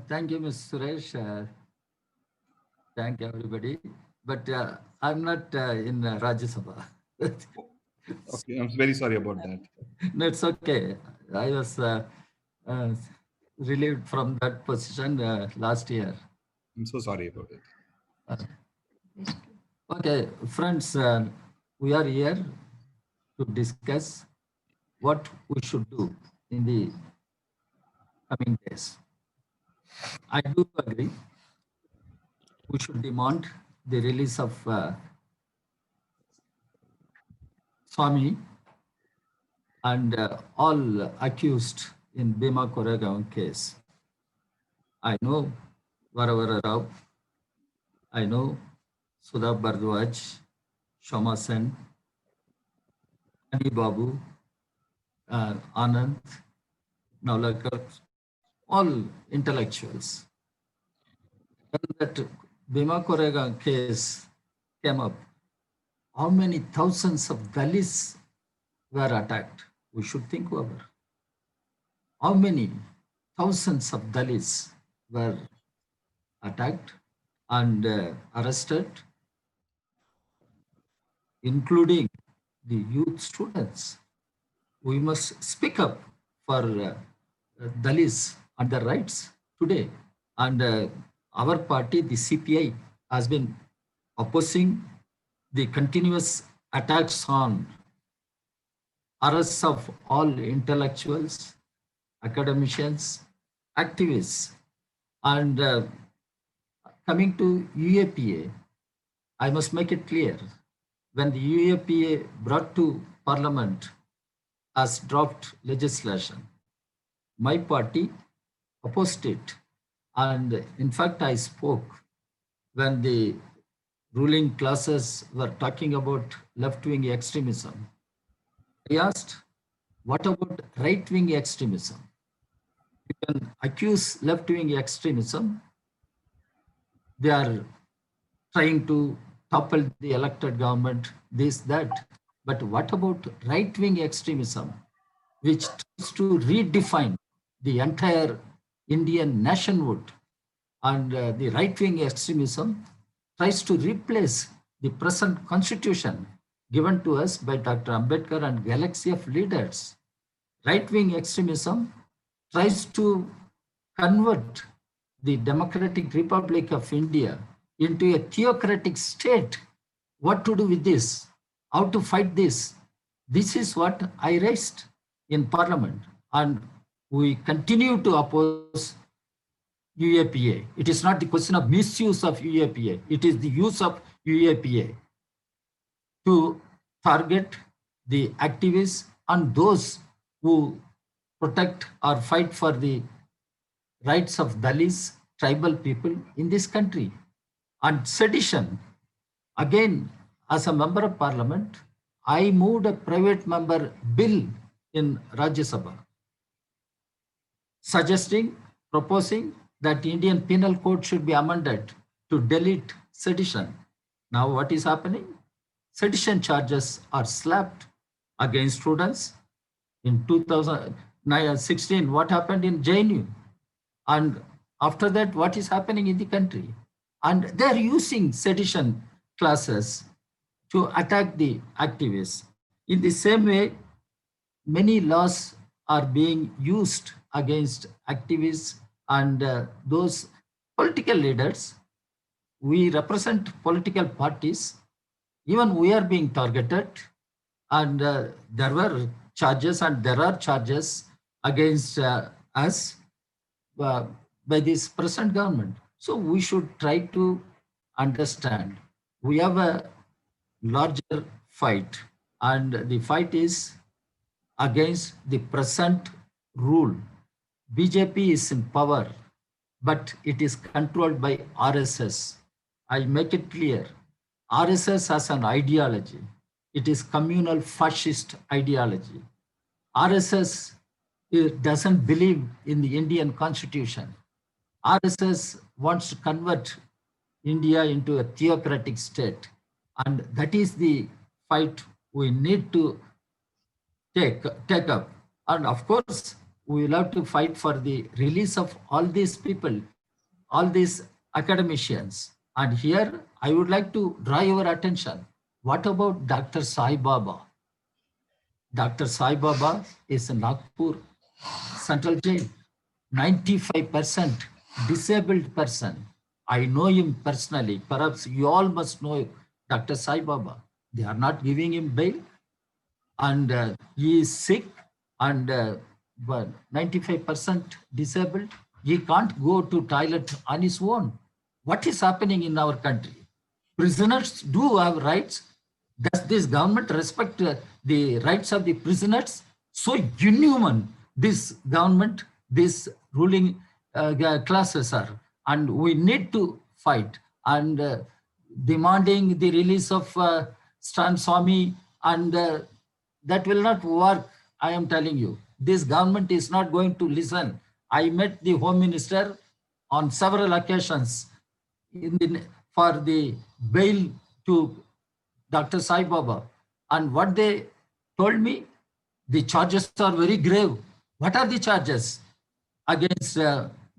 Thank you, Mr. Suresh. Thank everybody. But I'm not in Rajya Sabha. Okay, I'm very sorry about that. No, it's okay. I was uh, relieved from that position last year. I'm so sorry about it. Uh, okay, friends, we are here to discuss what we should do in the coming days. I do agree we should demand the release of Swami and all accused in Bhima Koregaon case. I know Varavara Rao, I know Sudha Bardwaj, Shoma Sen, Ani Babu, Anand, Navlakar, all intellectuals. When that Bhima Koregaon case came up, how many thousands of Dalits were attacked? We should think over. How many thousands of Dalits were attacked and arrested, including the youth students. We must speak up for Dalits and their rights today. And our party, the CPI, has been opposing the continuous attacks on arrests of all intellectuals, academicians, activists. And coming to UAPA, I must make it clear, when the UAPA brought to Parliament as draft legislation, my party opposed it. And in fact, I spoke when the ruling classes were talking about left-wing extremism. I asked, what about right-wing extremism? You can accuse left-wing extremism. They are trying to topple the elected government, this, that. But what about right-wing extremism, which tries to redefine the entire Indian nationhood? And the right-wing extremism tries to replace the present constitution given to us by Dr. Ambedkar and galaxy of leaders. Right-wing extremism tries to convert the Democratic Republic of India into a theocratic state. What to do with this? How to fight this? This is what I raised in Parliament, and we continue to oppose UAPA. It is not the question of misuse of UAPA. It is the use of UAPA to target the activists and those who protect or fight for the rights of Dalits, tribal people in this country. And sedition, again, as a member of parliament, I moved a private member bill in Rajya Sabha, suggesting, proposing that Indian Penal Code should be amended to delete sedition. Now what is happening? Sedition charges are slapped against students. In 2016, what happened in JNU? And after that, what is happening in the country? And they're using sedition classes to attack the activists. In the same way, many laws are being used against activists and those political leaders. We represent political parties. Even we are being targeted, and there were charges and there are charges against us by this present government. So we should try to understand we have a larger fight, and the fight is against the present rule. BJP is in power, but it is controlled by RSS. I'll make it clear. RSS has an ideology. It is communal fascist ideology. RSS doesn't believe in the Indian constitution. RSS wants to convert India into a theocratic state. And that is the fight we need to take up. And of course, we will have to fight for the release of all these people, all these academicians. And here I would like to draw your attention. What about Dr. Sai Baba? Dr. Sai Baba is in Nagpur Central Jail. 95% disabled person. I know him personally. Perhaps you all must know Dr. Sai Baba. They are not giving him bail, and he is sick, and 95% disabled. He can't go to toilet on his own. What is happening in our country? Prisoners do have rights. Does this government respect the rights of the prisoners? So inhuman this government, this ruling classes are, and we need to fight, and demanding the release of Stan Swami, and that will not work. I am telling you, this government is not going to listen. I met the Home Minister on several occasions for the bail to Dr. Sai Baba, and what they told me, the charges are very grave. What are the charges against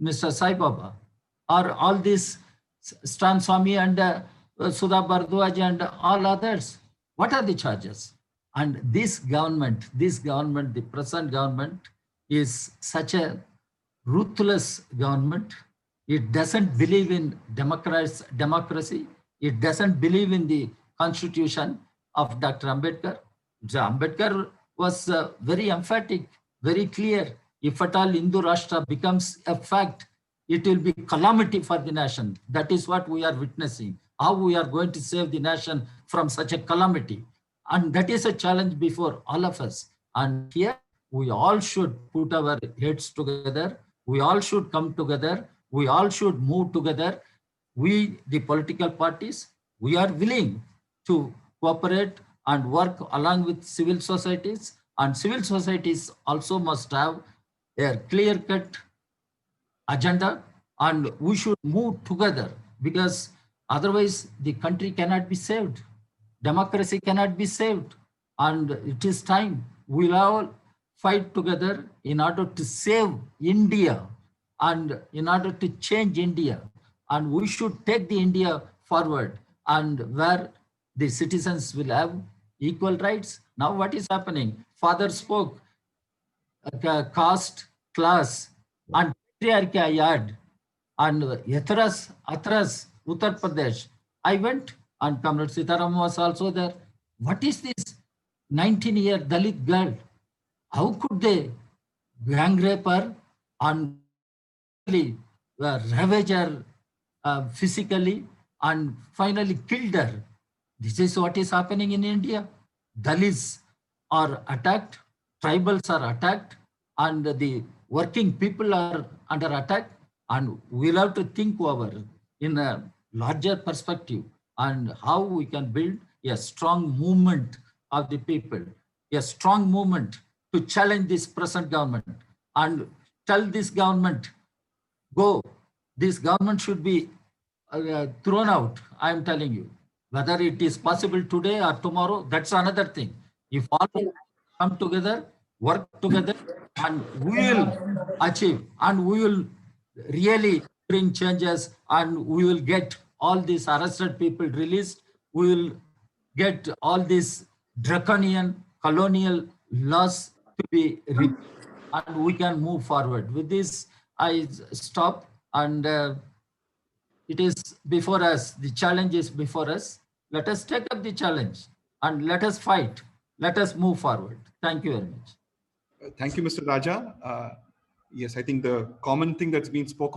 Mr. Sai Baba? Or all these Stan Swami and Sudha Bardwaj and all others? What are the charges? And this government, the present government, is such a ruthless government. It doesn't believe in democracy. It doesn't believe in the constitution of Dr. Ambedkar. Ambedkar was very emphatic, very clear. If at all Hindu Rashtra becomes a fact, it will be calamity for the nation. That is what we are witnessing. How we are going to save the nation from such a calamity. And that is a challenge before all of us. And here we all should put our heads together. We all should come together. We all should move together. We, the political parties, we are willing to cooperate and work along with civil societies. And civil societies also must have a clear-cut agenda, and we should move together, because otherwise the country cannot be saved. Democracy cannot be saved. And it is time we'll all fight together in order to save India and in order to change India. And we should take the India forward, and where the citizens will have equal rights. Now what is happening? Father spoke caste, class, and patriarchy I had, and Yathras, Uttar Pradesh. I went, and Comrade Sitaram was also there. What is this 19-year Dalit girl? How could they gang rape her and ravage her physically and finally killed her? This is what is happening in India. Dalits are attacked, tribals are attacked, and the working people are under attack. And we'll have to think over in a larger perspective and how we can build a strong movement of the people, a strong movement to challenge this present government and tell this government, go. This government should be thrown out. I am telling you, whether it is possible today or tomorrow, that's another thing. If all come together, work together, and we will achieve, and we will really bring changes, and we will get all these arrested people released. We will get all these draconian colonial laws to be repealed, and we can move forward. With this, I stop, and it is before us. The challenge is before us. Let us take up the challenge and let us fight. Let us move forward. Thank you very much. Thank you, Mr. Raja. Yes, I think the common thing that's been spoken